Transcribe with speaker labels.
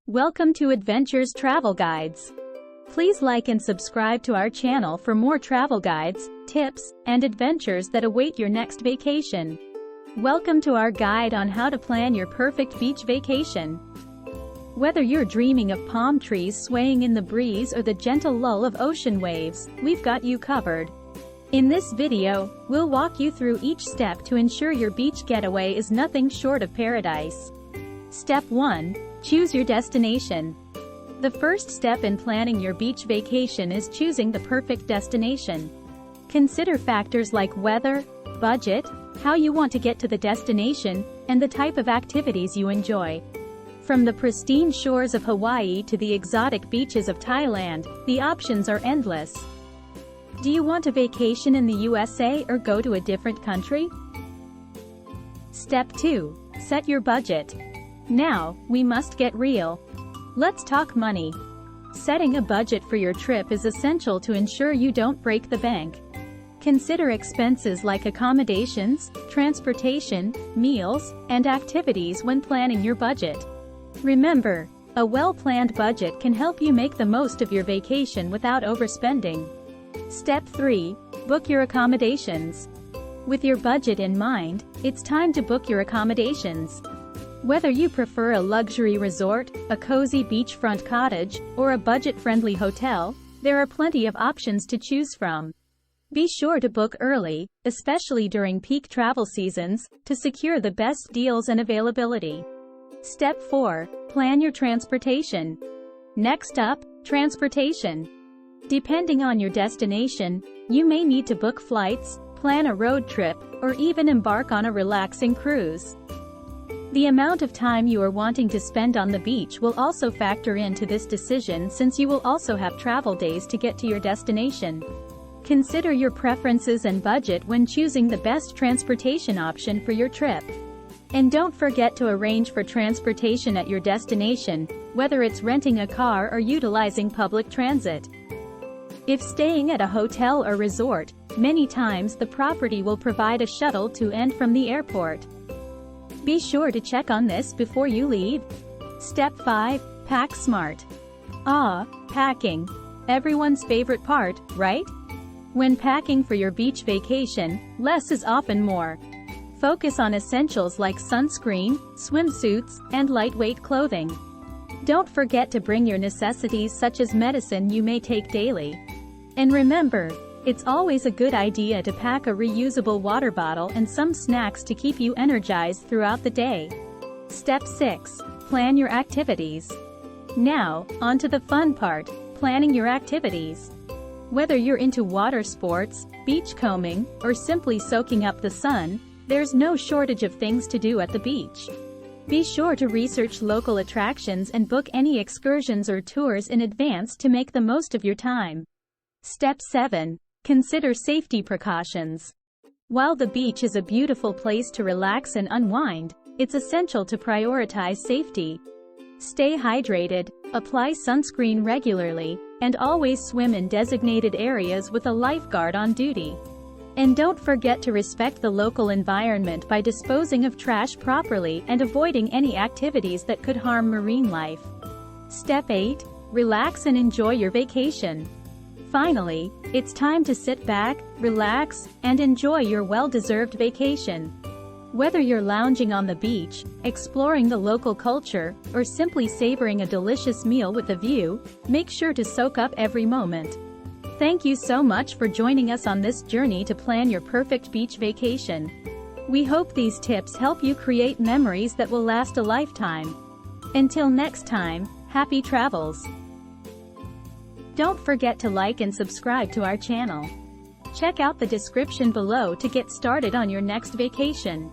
Speaker 1: Welcome to Adventures Travel Guides. Please like and subscribe to our channel for more travel guides, tips, and adventures that await your next vacation. Welcome to our guide on how to plan your perfect beach vacation. Whether you're dreaming of palm trees swaying in the breeze or the gentle lull of ocean waves, we've got you covered. In this video, we'll walk you through each step to ensure your beach getaway is nothing short of paradise. Step 1. Choose your destination. The first step in planning your beach vacation is choosing the perfect destination. Consider factors like weather, budget, how you want to get to the destination, and the type of activities you enjoy. From the pristine shores of Hawaii to the exotic beaches of Thailand, the options are endless. Do you want a vacation in the USA or go to a different country? Step 2. Set your budget. Now, we must get real. Let's talk money. Setting a budget for your trip is essential to ensure you don't break the bank. Consider expenses like accommodations, transportation, meals, and activities when planning your budget. Remember, a well-planned budget can help you make the most of your vacation without overspending. Step 3. Book your accommodations. With your budget in mind, it's time to book your accommodations. Whether you prefer a luxury resort, a cozy beachfront cottage, or a budget-friendly hotel, there are plenty of options to choose from. Be sure to book early, especially during peak travel seasons, to secure the best deals and availability. Step 4. Plan your transportation. Next up, transportation. Depending on your destination, you may need to book flights, plan a road trip, or even embark on a relaxing cruise. The amount of time you are wanting to spend on the beach will also factor into this decision, since you will also have travel days to get to your destination. Consider your preferences and budget when choosing the best transportation option for your trip. And don't forget to arrange for transportation at your destination, whether it's renting a car or utilizing public transit. If staying at a hotel or resort, many times the property will provide a shuttle to and from the airport. Be sure to check on this before you leave. Step 5. Pack smart. Packing. Everyone's favorite part, right? When packing for your beach vacation, less is often more. Focus on essentials like sunscreen, swimsuits, and lightweight clothing. Don't forget to bring your necessities such as medicine you may take daily. And remember, it's always a good idea to pack a reusable water bottle and some snacks to keep you energized throughout the day. Step 6. Plan your activities. Now, on to the fun part, planning your activities. Whether you're into water sports, beachcombing, or simply soaking up the sun, there's no shortage of things to do at the beach. Be sure to research local attractions and book any excursions or tours in advance to make the most of your time. Step 7. Consider safety precautions. While the beach is a beautiful place to relax and unwind, it's essential to prioritize safety. Stay hydrated, apply sunscreen regularly, and always swim in designated areas with a lifeguard on duty. And don't forget to respect the local environment by disposing of trash properly and avoiding any activities that could harm marine life. Step 8. Relax and enjoy your vacation. Finally, it's time to sit back, relax, and enjoy your well-deserved vacation. Whether you're lounging on the beach, exploring the local culture, or simply savoring a delicious meal with a view, make sure to soak up every moment. Thank you so much for joining us on this journey to plan your perfect beach vacation. We hope these tips help you create memories that will last a lifetime. Until next time, happy travels! Don't forget to like and subscribe to our channel. Check out the description below to get started on your next vacation.